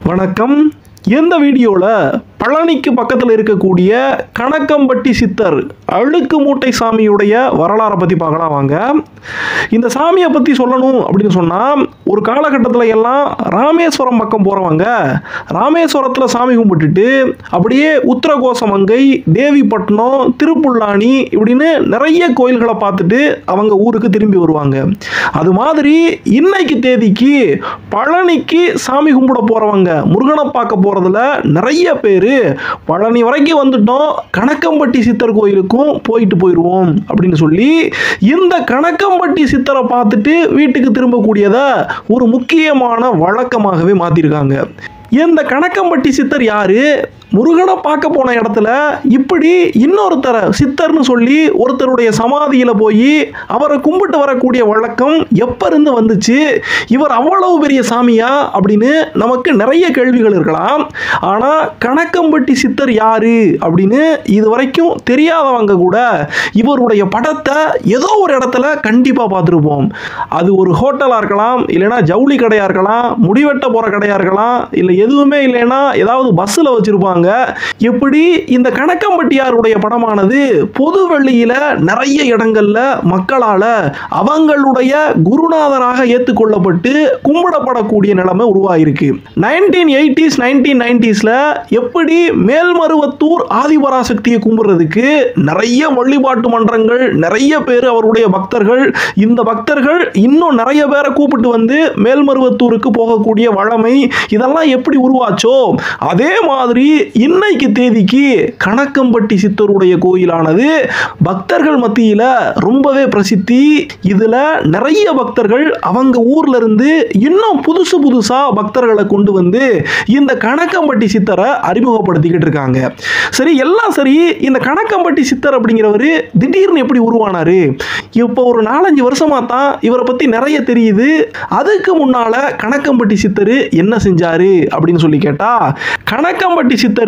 வணக்கம். இந்த வீடியோவில் பழனிக்கு பக்கத்தில் இருக்கக்கூடிய கணக்கம்பட்டி சித்தர் அழுக்கு மூட்டை சாமியுடைய வரலாறை பற்றி பார்க்கலாம் வாங்க. இந்த சாமியை பற்றி சொல்லணும் அப்படின்னு சொன்னால், ஒரு காலகட்டத்தில் எல்லாம் ராமேஸ்வரம் பக்கம் போகிறவங்க ராமேஸ்வரத்தில் சாமி கும்பிட்டுட்டு அப்படியே உத்தரகோசமங்கை, தேவிப்பட்டினம், திருப்புல்லானி இப்படின்னு நிறைய கோயில்களை பார்த்துட்டு அவங்க ஊருக்கு திரும்பி வருவாங்க. அது மாதிரி இன்னைக்கு தேதிக்கு பழனிக்கு சாமி கும்பிட போகிறவங்க, முருகனை பார்க்க போகிறதுல நிறைய பேர் பழனி வரைக்கும் வந்துட்டோம், கணக்கம்பட்டி சித்தர் கோயிலுக்கும் போயிடுவோம் அப்படின்னு சொல்லி இந்த கணக்கம்பட்டி சித்தரை பார்த்துட்டு வீட்டுக்கு திரும்பக்கூடியதை ஒரு முக்கியமான வழக்கமாகவே மாற்றிருக்காங்க. இந்த கணக்கம்பட்டி சித்தர் யாரு? முருகனை பார்க்க போன இடத்துல இப்படி இன்னொருத்தரை சித்தர்னு சொல்லி ஒருத்தருடைய சமாதியில் போய் அவரை கும்பிட்டு வரக்கூடிய வழக்கம் எப்போ இருந்து வந்துச்சு? இவர் அவ்வளவு பெரிய சாமியா அப்படின்னு நமக்கு நிறைய கேள்விகள் இருக்கலாம். ஆனால் கணக்கம்பட்டி சித்தர் யாரு அப்படின்னு இது வரைக்கும் தெரியாதவங்க கூட இவருடைய படத்தை ஏதோ ஒரு இடத்துல கண்டிப்பாக பார்த்துருப்போம். அது ஒரு ஹோட்டலாக இருக்கலாம், இல்லைன்னா ஜவுளி கடையாக இருக்கலாம், முடிவெட்ட போகிற கடையாக இருக்கலாம், இல்லை எதுவுமே இல்லைன்னா ஏதாவது பஸ்ஸில் வச்சுருப்பாங்க. எப்படி இந்த கணக்கம்பட்டியாருடைய படமானது பொது வெளியில நிறைய இடங்கள்ல மக்களால அவங்களுடைய குருநாதராக ஏற்றுக்கொள்ளப்பட்டு கும்பிடப்படக்கூடிய நிலைமை உருவாயிருக்கு. 1980s 1990sல எப்படி மேல்மருவத்தூர் ஆதிபராசக்தியை கும்பிடுறதுக்கு நிறைய வழிபாட்டு மன்றங்கள், நிறைய பேர் அவருடைய பக்தர்கள், இந்த பக்தர்கள் இன்னும் நிறைய பேரை கூப்பிட்டு வந்து மேல்மருவத்தூருக்கு போகக்கூடிய வழமை இதெல்லாம் எப்படி உருவாச்சோ, அதே மாதிரி இன்னைக்கு தேதிக்கு கணக்கம்பட்டி சித்தருடைய கோயிலானது பக்தர்கள் மத்தியில் ரொம்பவே பிரசித்தி. இதுல நிறைய பக்தர்கள் அவங்க ஊர்ல இருந்து இன்னும் புதுசா பக்தர்களை கொண்டு வந்து இந்த கணக்கம்பட்டி சித்தரை அறிமுகப்படுத்திக்கிட்டு இருக்காங்க. சரி, எல்லாம் சரி. இந்த கணக்கம்பட்டி சித்தர் அப்படிங்கிறவர் திடீர்னு எப்படி உருவானாரு? இப்போ ஒரு 4-5 வருஷமா தான் இவரை பத்தி நிறைய தெரியுது. அதுக்கு முன்னால கணக்கம்பட்டி சித்தர் என்ன செஞ்சாரு அப்படின்னு சொல்லி கேட்டா, கணக்கம்பட்டி சித்தர்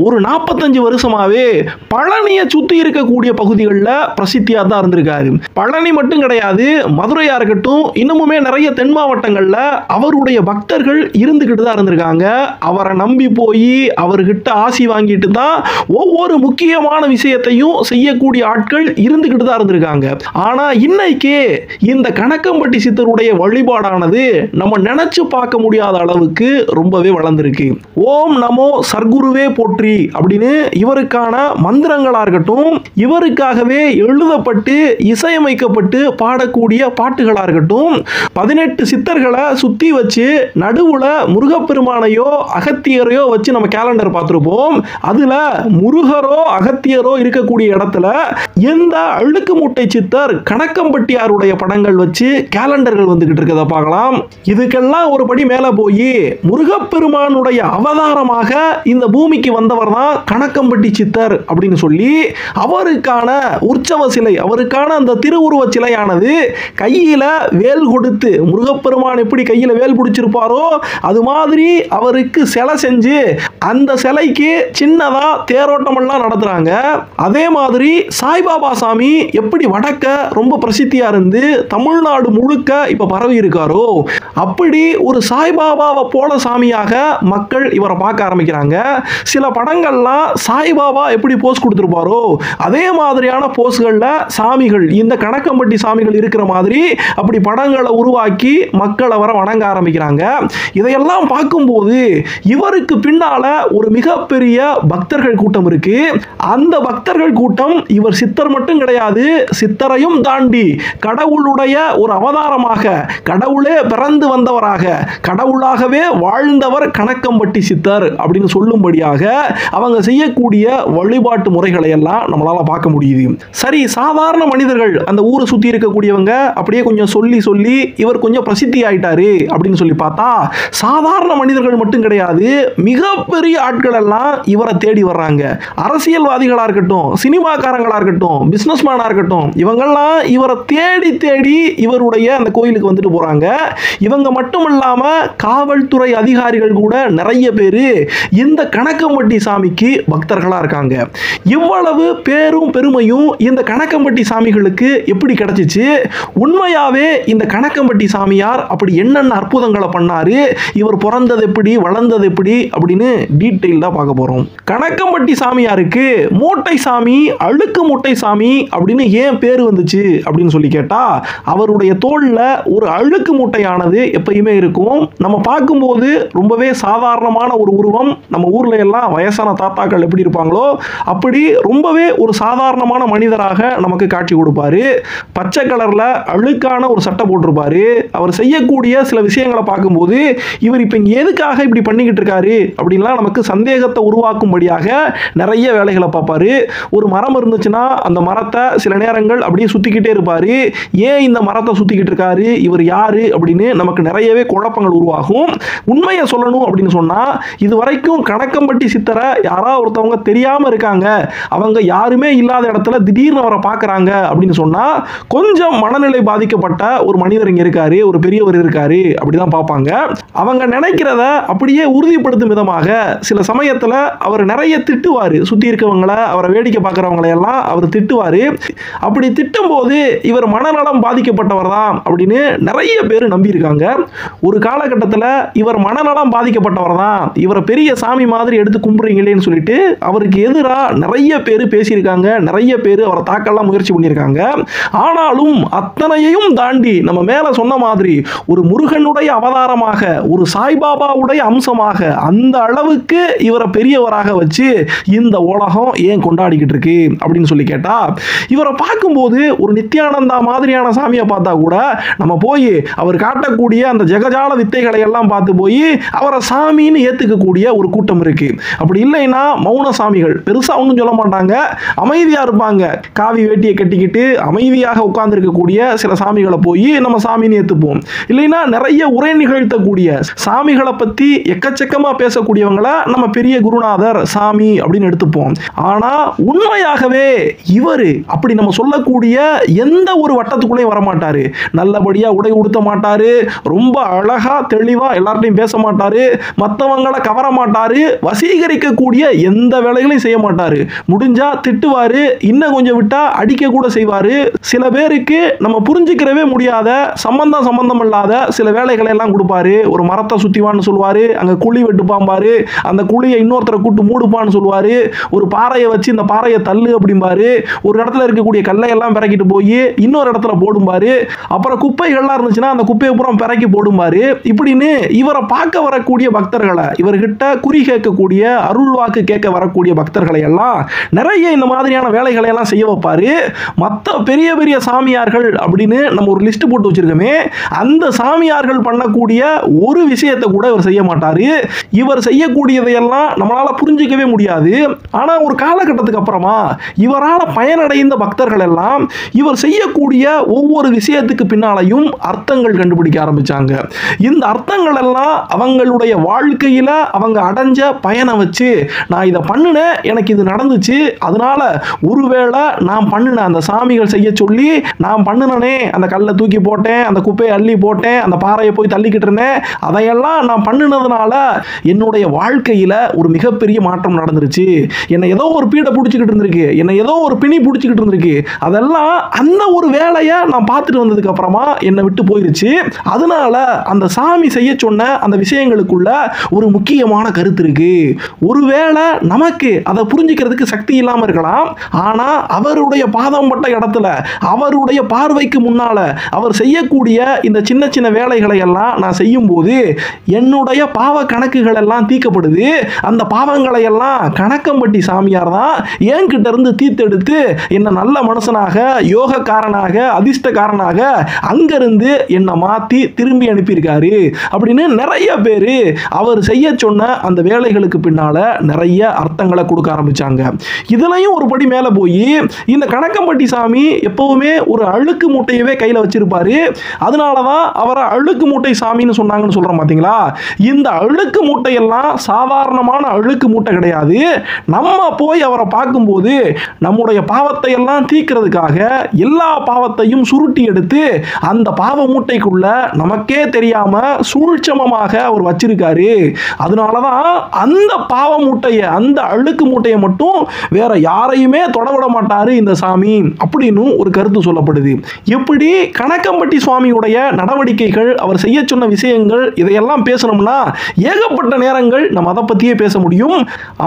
ஒரு 45 வருஷமாவே பழனியை சுத்தி இருக்கக்கூடிய பகுதிகளில் பிரசித்தியா தான் இருந்திருக்காரு. பழனி மட்டும் கிடையாது, மதுரையா இருக்கட்டும், இன்னமுமே நிறைய தென் மாவட்டங்கள்ல அவருடைய பக்தர்கள் இருந்துகிட்டு தான் இருந்திருக்காங்க. அவரை நம்பி போய் அவர்கிட்ட ஆசி வாங்கிட்டு தான் ஒவ்வொரு முக்கியமான விஷயத்தையும் செய்யக்கூடிய ஆட்கள் இருந்துகிட்டு தான் இருந்திருக்காங்க. ஆனா இன்னைக்கு இந்த கணக்கம்பட்டி சித்தருடைய வழிபாடானது நம்ம நினைச்சு பார்க்க முடியாத அளவுக்கு ரொம்பவே வளர்ந்திருக்கு. ஓம் நமோ சர்க்குருவே போற்றி அப்படின்னு இவருக்கான மந்திரங்களா இருக்கட்டும், இவருக்காகவே எழுதப்பட்டு இசையமைக்கப்பட்டு பாடக்கூடிய பாட்டுகளா இருக்கட்டும், 18 சித்தர்களை சுத்தி வச்சு நடுவுல முருகப்பெருமானையோ அகத்தியரையோ வச்சு நம்ம கேலண்டர் பார்த்திருப்போம். அதுல முருகரோ அகத்தியரோ இருக்கக்கூடிய இடத்துல எந்த அழுக்கு மூட்டை சித்தர் கணக்கம்பட்டியாருடைய படங்கள் வச்சு கேலண்டர்கள் வந்துகிட்டு இருக்கதை பார்க்கலாம். இதுக்கெல்லாம் ஒரு படி மேல போய் முருகப்பெருமானுடைய அவதாரமாக இந்த பூமிக்கு வந்தவர் தான் கணக்கம்பட்டி சித்தர் அப்படின்னு சொல்லி அவருக்கான உற்சவ சிலை, அவருக்கான அந்த திருவுருவ சிலையானது கையில வேல் கொடுத்து, முருகப்பெருமான் எப்படி கையில வேல் பிடிச்சிருப்பாரோ அது மாதிரி அவருக்கு சிலை செஞ்சு அந்த சிலைக்கு சின்னதா தேரோட்டம் எல்லாம் நடத்துறாங்க. அதே மாதிரி சாய்பாபா சாமி எப்படி வடக்க ரொம்ப பிரசித்தியா இருந்து தமிழ்நாடு முழுக்க இப்ப பரவி இருக்காரோ, அப்படி ஒரு சாய்பாபாவை போல சாமியாக மக்கள் இவரை பார்க்க ஆரம்பிக்கிறாங்க. சில படங்கள்லாம் சாய்பாபா எப்படி போஸ் கொடுத்திருப்பாரோ அதே மாதிரியான போஸ்கள்ல சாமிகள், இந்த கணக்கம்பட்டி சாமிகள் இருக்கிற மாதிரி அப்படி படங்களை உருவாக்கி மக்கள் அவரை வணங்க ஆரம்பிக்கிறாங்க. இதையெல்லாம் பார்க்கும்போது இவருக்கு பின்னால ஒரு மிகப்பெரிய பக்தர்கள் கூட்டம் இருக்கு. அந்த பக்தர்கள் கூட்டம் இவர் சித்தர் மட்டும் கிடையாது, சித்தரையும் தாண்டி கடவுளுடைய ஒரு அவதாரமாக, கடவுளே பிறந்து வந்தவராக, கடவுளாகவே வாழ்ந்தவர் கணக்கம்பட்டி சித்தர் அப்படின்னு சொல்லும்படியாக அவங்க செய்யக்கூடிய வழிபாட்டு முறைகளை எல்லாம் நம்மளால பார்க்க முடியுது. சரி, சாதாரண மனிதர்கள் அந்த ஊரை சுத்தி இருக்கக்கூடியவங்க அப்படியே கொஞ்சம் சொல்லி இவர் கொஞ்சம் பிரசித்தி ஆயிட்டாரு அப்படின்னு சொல்லி பார்த்தா, சாதாரண மனிதர்கள் மட்டும் கிடையாது, மிகப்பெரிய ஆட்கள் எல்லாம் இவரை தேடி வர்றாங்க. அரசியல்வாதிகளா இருக்கட்டும், சினிமாக்காரங்களா இருக்கட்டும், பிசினஸ்மேனா இருக்கட்டும், இவங்கெல்லாம் இவரை தேடி இவருடைய அந்த கோயிலுக்கு வந்துட்டு போறாங்க. இவங்க மட்டும் இல்லாம காவல்துறை அதிகாரிகள் கூட நிறைய பேர் இந்த கணக்கம்பட்டி சாமிக்கு பக்தர்களா இருக்காங்க. இவ்வளவு பேரும் பெருமையும் இந்த கணக்கம்பட்டி சாமிகளுக்கு எப்படி கிடைச்சிச்சு? உண்மையாவே இந்த கணக்கம்பட்டி சாமியார் அப்படி என்னென்ன அற்புதங்களை பண்ணாரு, இவர் பிறந்தது எப்படி, வளர்ந்தது எப்படி அப்படின்னு டீட்டெயில்டா பார்க்க போறோம். கணக்கம்பட்டி சாமியாருக்கு மூட்டை சாமி, அழுக்கு மூட்டை சாமி அப்படின்னு ஏன் பேர் வந்துச்சு அப்படின்னு சொல்லி கேட்டா, அவருடைய தோல்ல ஒரு அழுக்கு மூட்டையானது எப்பயுமே இருக்கும். நம்ம பார்க்கும்போது ரொம்பவே சாதாரணமான ஒரு உருவம். நம்ம ஊர்ல எல்லாம் வயசான தாத்தாக்கள் எப்படி இருப்பாங்களோ அப்படி ரொம்பவே ஒரு சாதாரணமான மனிதராக நமக்கு காட்சி கொடுப்பாரு. பச்சை கலர்ல அழுக்கான ஒரு சட்டை போட்டிருப்பாரு. அவர் செய்யக்கூடிய சில விஷயங்களை பார்க்கும்போது இவர் இப்ப எதுக்காக இப்படி பண்ணிக்கிட்டு இருக்காரு அப்படின்லாம் நமக்கு சந்தேகத்தை உருவாக்கும்படியாக நிறைய வேலைகளை பார்ப்பாரு. ஒரு மரம் இருந்துச்சுன்னா அந்த மரத்தை சில நேரங்கள் அப்படியே சுத்திக்கிட்டே இருப்பாரு. ஏன் இந்த மரத்தை சுத்திக்கிட்டு இருக்காரு, இவர் யாரு அப்படின்னு நமக்கு நிறையவே குழப்பங்கள் உருவாகும். உண்மையை சொல்லணும் அப்படின்னு சொன்னா, இது வரைக்கும் கணக்கம்பட்டி சித்தரை யாராவது ஒருத்தவங்க தெரியாம இருக்காங்க, அவங்க யாருமே இல்லாத இடத்துல திடீர்னு அவரை பார்க்கறாங்க அப்படின்னு சொன்னா, கொஞ்சம் மனநிலை பாதிக்கப்பட்ட ஒரு மனிதர் இங்க இருக்காரு, ஒரு பெரியவர் இருக்காரு அப்படிதான் பார்ப்பாங்க. அவங்க நினைக்கிறத அப்படியே உறுதிப்படுத்தும் விதமாக சில சமயத்துல அவர் நிறைய திட்டுவாரு. சுத்தி இருக்கவங்களை, அவரை வேடிக்கை பார்க்கறவங்களை எல்லாம் அவர் திட்டுவாரு. அப்படி திட்டும் போது இவர் மனநலம் பாதிக்கப்பட்டவர் தான் அப்படின்னு நிறைய பேர் நம்பி இருக்காங்க. ஒரு காலகட்டத்தில் இவர் மனநலம் பாதிக்கப்பட்டவர் தான், இவரை பெரிய சாமி மாதிரி எடுத்து கும்பிடுறீங்களேன்னு சொல்லிட்டு அவருக்கு எதிராக நிறைய பேர் பேசியிருக்காங்க. நிறைய பேர் அவரை தாக்கலாம் முயற்சி பண்ணியிருக்காங்க. ஆனாலும் அத்தனையையும் தாண்டி நம்ம மேல சொன்ன மாதிரி ஒரு முருகனுடைய அவதாரமாக, ஒரு சாய்பாபாவுடைய அம்சமாக அந்த அளவுக்கு இவரை பெரியவராக வச்சு இந்த உலகம் ஏன் கொண்டாடிக்கிட்டு இருக்கு அப்படின்னு சொல்லி கேட்டா, இவரை பார்க்கும்போது ஒரு நித்யானந்தா மாதிரியான சாமியை பார்த்தா கூட நம்ம போய் அவர் காட்டக்கூடிய அந்த ஜெகஜால வித்தைகளை எல்லாம் பார்த்து போய் அவரை சாமின்னு ஏத்துக்கக்கூடிய ஒரு கூட்டம் இருக்கு. அப்படி இல்லைன்னா மௌன சாமிகள் பெருசா ஒன்றும் சொல்ல மாட்டாங்க, அமைதியா இருப்பாங்க. காவி வேட்டியை கட்டிக்கிட்டு அமைதியாக உட்கார்ந்து இருக்கக்கூடிய சில சாமிகளை போய் நம்ம சாமின்னு ஏத்துப்போம். இல்லைன்னா நிறைய உரை நிகழ்த்தக்கூடிய சாமிகளை பத்தி எக்கச்சக்கமா பேசக்கூடியவங்களை நம்ம பெரிய குருநாதர் சாமி அப்படின்னு எடுத்துப்போம். ஆனா உண்மையாகவே இவரு அப்படி நம்ம சொல்லக்கூடிய எந்த ஒரு வட்டத்துக்குள்ளேயும் வரமாட்டாரு. நல்லபடியா உடை உடுத்த மாட்டாரு, ரொம்ப அழகா தெளிவா எல்லார்ட்டையும் பேச மாட்டாரு, மற்றவங்களை கவர மாட்டாரு, வசீகரிக்கக்கூடிய எந்த வேலைகளையும் செய்ய மாட்டாரு. முடிஞ்சா திட்டுவாரு, இன்னும் கொஞ்சம் விட்டா அடிக்க கூட செய்வாரு. சில பேருக்கு நம்ம புரிஞ்சுக்கிறவே முடியாத சம்பந்தம் இல்லாத சில வேலைகளை எல்லாம் கொடுப்பாரு. ஒரு மரத்தை சுத்திவான்னு சொல்லுவாரு, அங்க குழி வெட்டுப்பாம்பாரு, அந்த குழியை இன்னொருத்தரை கூட்டு மூடுப்பான்னு சொல்லுவாரு, ஒரு பாறையை வச்சு இந்த பாறையை தள்ளு அப்படிம்பாரு, ஒரு இடத்துல இருக்கக்கூடிய கல்லை எல்லாம் பிறக்கிட்டு போய் இன்னொரு இடத்துல போடும்பாரு, அப்புறம் குப்பைகள்லாம் இருந்துச்சுன்னா அந்த குப்பையை புறம் பிறக்கி போடும்பாரு. இப்படின்னு இவரை பார்க்க வரக்கூடிய பக்தர்களை, இவர்கிட்ட குறி கேட்கக்கூடிய அருள் வாக்கு கேட்க வரக்கூடிய பக்தர்களை எல்லாம் நிறைய இந்த மாதிரியான வேலைகளை எல்லாம் செய்ய வைப்பாரு. மற்ற பெரிய பெரிய சாமியார்கள் அப்படின்னு நம்ம ஒரு லிஸ்ட் போட்டு வச்சிருக்கோமே, அந்த சாமியார்கள் பண்ணக்கூடிய ஒரு விஷயத்தை கூட இவர் செய்ய மாட்டாரு. இவர் செய்யக்கூடியதையெல்லாம் நம்மளால புரிஞ்சிக்கவே முடியாது. ஆனா ஒரு காலகட்டத்துக்கு அப்புறமா இவரால் பயனடைந்த பக்தர்கள் எல்லாம் இவர் செய்யக்கூடிய ஒவ்வொரு விஷயத்துக்கு பின்னாலையும் அர்த்தங்கள் கண்டுபிடிக்க ஆரம்பிச்சாங்க. இந்த அர்த்தங்கள் எல்லாம் அவங்களுடைய வாழ்க்கையில அவங்க அடைஞ்ச பயனை வச்சு, நான் இதை பண்ணினேன், எனக்கு இது நடந்துச்சு, அதனால ஒருவேளை நான் பண்ணின அந்த சாமிகள் செய்ய சொல்லி நான் பண்ணினனே, அந்த கல்லை தூக்கி போட்டேன், அந்த குப்பையை அள்ளி போட்டேன், அந்த பாறையை போய் தள்ளிக்கிட்டு இருந்தேன், அதையெல்லாம் நான் பண்ணினதுனால என்னுடைய வாழ்க்கையில ஒரு மிகப்பெரிய மாற்றம் நடந்துருச்சு. என்னை ஏதோ ஒரு பீடை பிடிச்சிக்கிட்டு இருந்திருக்கு, என்னை ஏதோ ஒரு பிணி பிடிச்சிக்கிட்டு இருந்திருக்கு, அதெல்லாம் அந்த ஒரு வேலையை நான் பார்த்துட்டு வந்ததுக்கு அப்புறமா என்னை விட்டு போயிருச்சு. அதனால அந்த சாமி செய்ய சொன்ன அந்த விஷயங்களுக்குள்ள ஒரு முக்கியமான கருத்து இருக்கு. ஒருவேளை நமக்கு அதை புரிஞ்சுக்கிறதுக்கு சக்தி இல்லாம இருக்கலாம், ஆனா அவருடைய பாதம் பட்ட இடத்துல அவருடைய பார்வைக்கு முன்னால அவர் செய்யக்கூடிய இந்த சின்ன சின்ன வேலைகளை எல்லாம் நான் செய்யும் போது என்னுடைய பாவ கணக்குகள் எல்லாம் தீர்க்கப்படுது. அந்த பாவங்களை எல்லாம் கணக்கம்பட்டி சாமியார் தான் என்கிட்ட இருந்து தீர்த்தெடுத்து என்ன நல்ல மனுஷனாக, யோகக்காரனாக, அதிர்ஷ்டக்காரனாக அங்கிருந்து என்னை மாத்தி திரும்பி அனுப்பியிருக்காரு அப்படின்னு நிறைய பேரு அவர் செய்ய சொன்ன அந்த வேலைகளுக்கு பின்னால நிறைய அர்த்தங்களை கொடுக்க ஆரம்பிச்சாங்க. இதுலயும் ஒரு படி மேல போய் இந்த கணக்கம்பட்டி சாமி எப்பவுமே ஒரு அழுக்கு மூட்டையவே கையில வச்சிருப்பாரு. அதனாலதான் அவரை அழுக்கு மூட்டை சாமின்னு சொன்னாங்கன்னு சொல்றோம் பாத்தீங்களா. இந்த அழுக்கு மூட்டையெல்லாம் சாதாரணமான அழுக்கு மூட்டை கிடையாது. நம்ம போய் அவரை பார்க்கும்போது நம்முடைய பாவத்தை எல்லாம் தீர்க்கிறதுக்காக எல்லா பாவத்தையும் சுருட்டி எடுத்து அந்த பாவ மூட்டைக்குள்ள நமக்கே தெரியாம சூழ்ச்சமமாக அவர் வச்சிருக்காரு. வச்சிருக்காரு. அதனாலதான் அந்த பாவ மூட்டையை, அந்த அழுக்கு மூட்டையை மட்டும் வேற யாரையுமே தொடவிட மாட்டாரு இந்த சாமி அப்படின்னு ஒரு கருத்து சொல்லப்படுது. எப்படி கணக்கம்பட்டி சுவாமியுடைய நடவடிக்கைகள், அவர் செய்ய சொன்ன விஷயங்கள், இதையெல்லாம் பேசணும்னா ஏகப்பட்ட நேரங்கள் நம்ம அதை பத்தியே பேச முடியும்.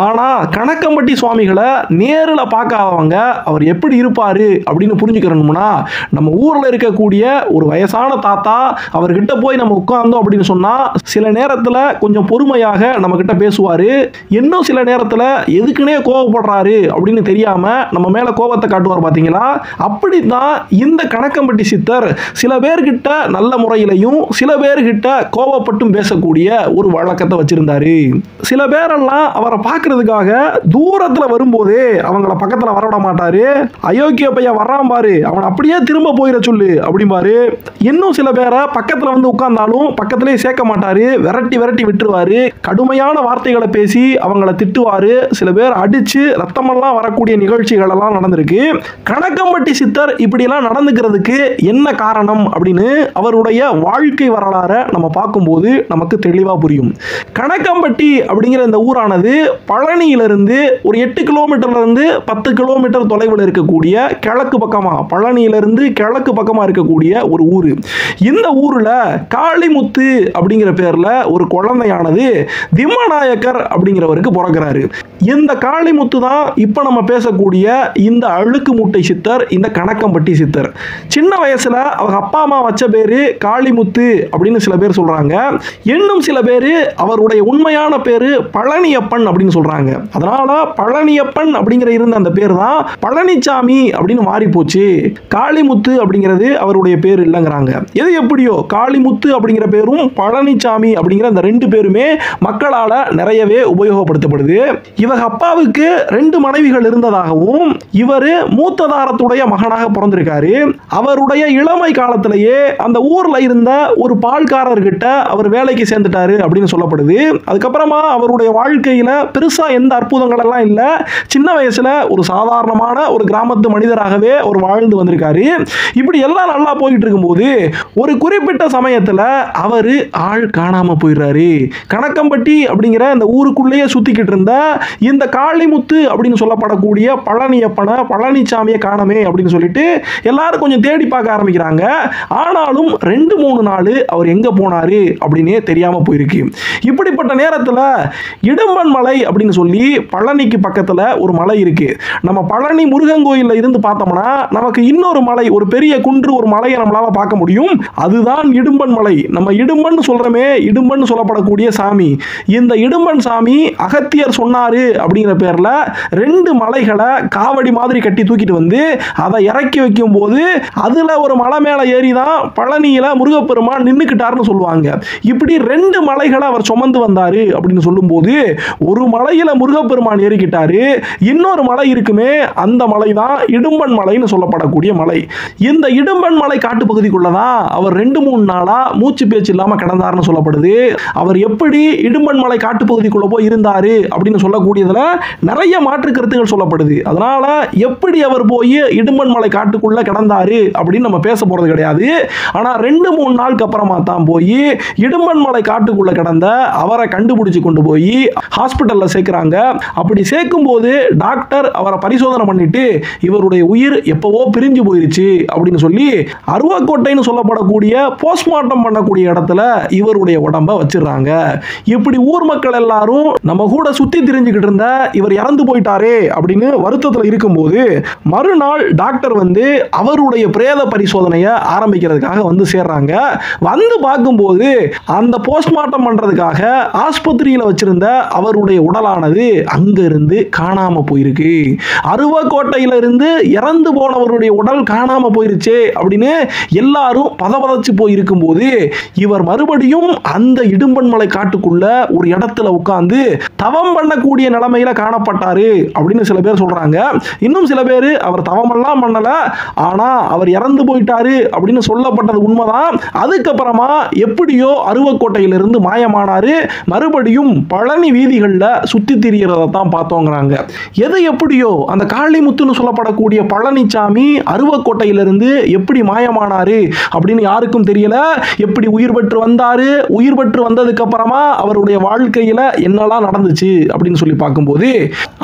ஆனா கணக்கம்பட்டி சுவாமிகளை நேரில் பார்க்காதவங்க அவர் எப்படி இருப்பாரு அப்படின்னு புரிஞ்சுக்கணும்னா, நம்ம ஊர்ல இருக்கக்கூடிய ஒரு வயசான தாத்தா அவர்கிட்ட போய் நம்ம உட்கார்ந்தோம் அப்படின்னு சொன்னா சில நேரத்தில் கொஞ்சம் பொறுமையாக நம்ம கிட்ட பேசுவாரு. இன்னும் சில நேரத்தில் எதுக்குனே கோபப்படுறாரு அப்படின்னு தெரியாம நம்ம மேல கோபத்தை காட்டுவார். பாத்தீங்களா? அப்படித்தான் இந்த கணக்கம்பட்டி சித்தர் சில பேர்கிட்ட நல்ல முறையிலையும் சில பேர்கிட்ட கோபப்பட்டும் பேசக்கூடிய ஒரு வழக்கத்தை வச்சிருந்தாரு. சில பேரெல்லாம் அவரை பார்க்கறதுக்காக தூரத்துல வரும்போதே அவங்கள பக்கத்துல வரவிட மாட்டாரு. அயோக்கிய பையன் வர்றான் பாரு, அவன் அப்படியே திரும்ப போயிட சொல்லு அப்படிம்பாரு. இன்னும் சில பேரை பக்கத்துல வந்து உட்கார்ந்தாலும் பக்கத்திலேயே சேர்க்க மாட்டாரு, விரட்டி விரட்டி விட்டுருவாரு. கடுமையான வார்த்தைகளை பேசி அவங்கள திட்டுவாரு. சில பேர் அடிச்சு ரத்தமெல்லாம் வரக்கூடிய நிகழ்ச்சிகள் எல்லாம் நடந்திருக்கு. கணக்கம்பட்டி சித்தர் இப்படியெல்லாம் நடந்துக்கிறதுக்கு என்ன காரணம் அப்படின்னு அவருடைய வாழ்க்கை வரலாறை நம்ம பார்க்கும்போது நமக்கு தெளிவா புரியும். கணக்கம்பட்டி அப்படிங்கிற இந்த ஊரானது பழனியிலிருந்து ஒரு 8 கிலோமீட்டர்ல இருந்து 10 கிலோமீட்டர் தொலைவில் இருக்கக்கூடிய கிழக்கு பக்கமா, பழனியிலிருந்து கிழக்கு பக்கமா இருக்கக்கூடிய ஒரு ஊர். இந்த ஊர்ல காளிமுத்து அப்படிங்கிற பேர்ல ஒரு குழந்தையானது திம்மநாயக்கர் அப்படிங்கிறவருக்கு பிறக்கிறாரு. இந்த காளிமுத்து தான் இப்ப நம்ம பேசக்கூடிய இந்த அழுக்கு மூட்டை சித்தர், இந்த கணக்கம்பட்டி சித்தர். சின்ன வயசுல அவங்க அப்பா அம்மா வச்ச பேரு காளிமுத்து அப்படின்னு சில பேர் சொல்றாங்க. இன்னும் சில பேர் அவருடைய உண்மையான பேரு பழனியப்பன் அப்படின்னு சொல்றாங்க. அதனால பழனியப்பன் அப்படிங்கிற இருந்த அந்த பேர் தான் பழனிசாமி அப்படின்னு மாறி போச்சு. காளிமுத்து அப்படிங்கிறது அவருடைய பேர் இல்லைங்கிறாங்க. எது எப்படியோ காளிமுத்து அப்படிங்கிற பேரும் பழனிசாமி அப்படிங்கிற அந்த ரெண்டு பேருமே மக்களால நிறையவே உபயோகப்படுத்தப்படுது. இவங்க அப்பாவுக்கு 2 மனைவிகள் இருந்ததாகவும் இவர் மூத்ததாரத்துடைய மகனாக பிறந்திருக்காரு. அவருடைய இளமை காலத்திலேயே அந்த ஊர்ல இருந்த ஒரு பால்காரர்கிட்ட அவர் வேலைக்கு சேர்ந்துட்டாரு அப்படின்னு சொல்லப்படுது. அதுக்கப்புறமா அவருடைய வாழ்க்கையில பெருசா எந்த அற்புதங்கள் எல்லாம் இல்ல. சின்ன வயசுல ஒரு சாதாரணமான ஒரு கிராமத்து மனிதராகவே அவர் வாழ்ந்து வந்திருக்காரு. இப்படி எல்லாம் நல்லா போயிட்டு இருக்கும்போது ஒரு குறிப்பிட்ட சமயத்துல அவரு ஆள் காணாம போயிடுறாரு. கணக்கம்பட்டி அப்படிங்கிற இந்த ஊருக்குள்ளேயே சுத்திக்கிட்டு இருந்த இந்த காளிமுத்து அப்படின்னு சொல்லப்படக்கூடிய பழனியப்பனை, பழனிசாமியை காணமே அப்படின்னு சொல்லிட்டு எல்லாரும் கொஞ்சம் தேடி பார்க்க ஆரம்பிக்கிறாங்க. ஆனாலும் 2-3 நாள் அவர் எங்க போனாரு அப்படின்னே தெரியாம போயிருக்கு. இப்படிப்பட்ட நேரத்தில் இடும்பன் மலை அப்படின்னு சொல்லி பழனிக்கு பக்கத்தில் ஒரு மலை இருக்கு. நம்ம பழனி முருகன் கோயில்ல இருந்து பார்த்தோம்னா நமக்கு இன்னொரு மலை, ஒரு பெரிய குன்று, ஒரு மலையை நம்மளால பார்க்க முடியும். அதுதான் இடும்பன் மலை. நம்ம இடும்பன் சொல்றோமே, இடும்பன் சொல்லப்படக்கூடிய சாமி. இந்த இடும்பன் சாமி அகத்தியர் சொன்னாரு அப்படிங்கிற பேர்ல 2 மலைகளை காவடி மாதிரி கட்டி தூக்கிட்டு வந்து அதை இறக்கி வைக்கும் போது அதுல ஒரு மலை மேல ஏறி தான் பழனியில முருகப்பெருமான் நின்னுக்கிட்டாருன்னு சொல்லுவாங்க. இப்படி 2 மலைகளை அவர் சுமந்து வந்தாரு அப்படின்னு சொல்லும்போது ஒரு மலையில முருகப்பெருமான் ஏறிக்கிட்டாரு, இன்னொரு மலை இருக்குமே அந்த மலை தான் இடும்பன் மலைன்னு சொல்லப்படக்கூடிய மலை. இந்த இடும்பன் மலை காட்டுப்பகுதிக்குள்ளதான் அவர் 2-3 நாளா மூச்சு பேச்சு இல்லாம கிடந்தாருன்னு சொல்லப்படுது. அவர் எப்படி இடும்பன் மலை காட்டுப்பகுதிக்குள்ள போய் இருந்தாரு அப்படின்னு சொல்லக்கூடியதுல நிறைய மாற்று கருத்துக்கள் சொல்லப்படுது. அதனால எப்படி அவர் போய் இடும்பன் மலை காட்டுக்குள்ள கிடந்தாரு அப்படின்னு நம்ம பேச போறது கிடையாது. ஆனா 2-3 நாளுக்கு அப்புறமா தான் போய் இடும்பன் மலை காட்டுக்குள்ள கிடந்த அவரை கண்டுபிடிச்சு கொண்டு போய் ஹாஸ்பிட்டல்ல சேர்க்கிறாங்க. அப்படி சேர்க்கும் போது டாக்டர் அவரை பரிசோதனை பண்ணிட்டு இவருடைய உயிர் எப்பவோ பிரிஞ்சு போயிருச்சு அப்படின்னு சொல்லி அருவாக்கோட்டைன்னு சொல்லப்படக்கூடிய போஸ்ட்மார்ட்டம் பண்ணக்கூடிய இடத்துல இவருடைய உடம்ப வச்சிடறாங்க. இப்படி ஊர் மக்கள் எல்லாரும் நம்ம கூட சுத்தி திரிஞ்சுக்கிட்டு இருந்த இவர் இறந்து போயிட்டாரே அப்படின்னு வருத்தத்தில் இருக்கும்போது மறுநாள் டாக்டர் வந்து அவருடைய பிரேத பரிசோதனையை ஆரம்பிக்கிறதுக்காக வந்து சேர்றாங்க. வந்து பார்க்கும்போது அந்த போஸ்ட்மார்ட்டம் பண்றதுக்காக ஆஸ்பத்திரியில் வச்சிருந்த அவருடைய உடலானது அங்க இருந்து காணாம போயிருக்கு. அருவாக்கோட்டையில இருந்து இறந்து போனவருடைய உடல் காணாம போயிருச்சே அப்படின்னு எல்லாரும் பதபதச்சு போயிருக்கும் போது இவர் மறுபடியும் அந்த இடும்பன் மலை காட்டுக்குள்ள ஒரு இடத்துல உட்கார்ந்து தவம் பண்ணக்கூடிய நிலைமையில காணப்பட்டாரு அப்படின்னு சில பேர் சொல்றாங்க. இன்னும் சில பேர் அவர் தவமெல்லாம் பண்ணல, ஆனா அவர் இறந்து போயிட்டாரு அப்படின்னு சொல்லப்பட்டது உண்மைதான். அதுக்கப்புறமா எப்படியோ அருவாக்கோட்டையிலிருந்து மாயமானாரு, மறுபடியும் பழனி வீதிகளில் சுத்தி திரியறதை தான் பார்த்தோங்கிறாங்க. எது எப்படியோ அந்த காளிமுத்துன்னு சொல்லப்படக்கூடிய பழனிசாமி அருவாக்கோட்டையிலிருந்து எப்படி மாயமானாரு அப்படின்னு யாருக்கும் தெரியல. எப்படி உயிர் பெற்று வந்தாரு, உயிர் பெற்று பெற்று வந்ததுக்கு அப்புறமா அவருடைய வாழ்க்கையில என்னெல்லாம் நடந்துச்சு அப்படின்னு சொல்லி பார்க்கும்போது,